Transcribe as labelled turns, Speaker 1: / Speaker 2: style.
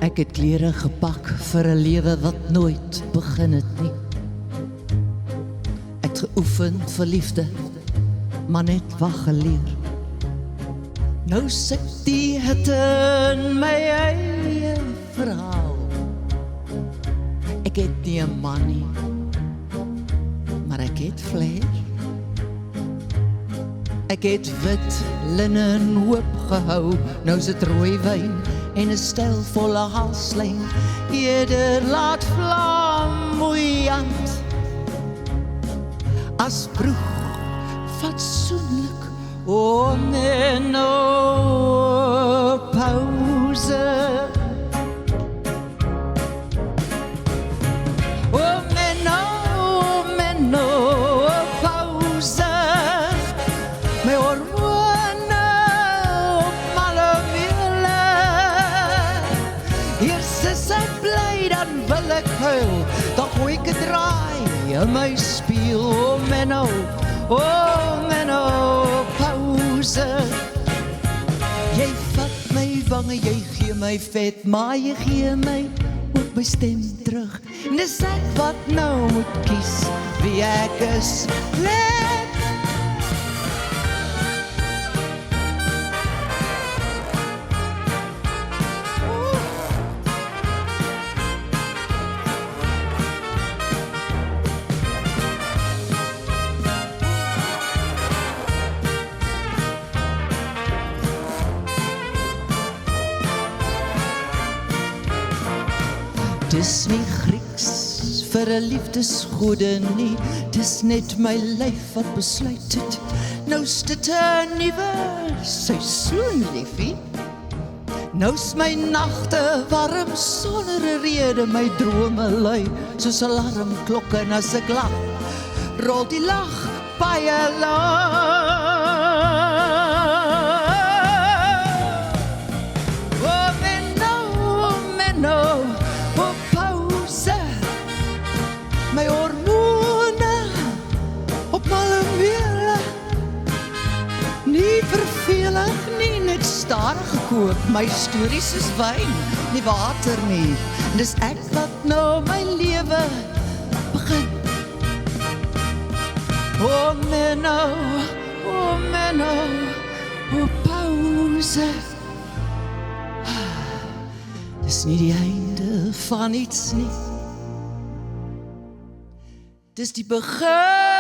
Speaker 1: Ek het klere gepak vir 'n lewe wat nooit begin het nie. Ek het geoefen vir liefde, maar net wag geleer. Nou sit die hitte in my eie verhaal. Ek het nie 'n man nie, maar ek het flair. Ek het wit linnen hoop gehou, nou sit rooi wyn en 'n stylvolle halslyn. Eerder laat flamboyant as vroeg fatsoenlik om en nou pauze. Dan gooi ek 'n draai in my spieël, Menno, pauze. Jy vat my wange, jy gee my vet, maar jy gee my ook my stem terug. En dis ek wat nou moet kies wie ek is. Dis nie Grieks vir 'n liefdesgode nie, dis net my lyf wat besluit het. Nou's dit 'n nuwe seisoen, liefie. Nou's my nagte warm sonder 'n rede, my drome lui soos alarmklokke en as ek lag, rol die lag baie lank. My hormone op malumele, nie vervelig nie, net stadig gekook. My stories is wyn, nie water nie. Dis ek wat nou my lewe begin. Menno, pauze. Dis nie die einde van iets nie. Dis die begin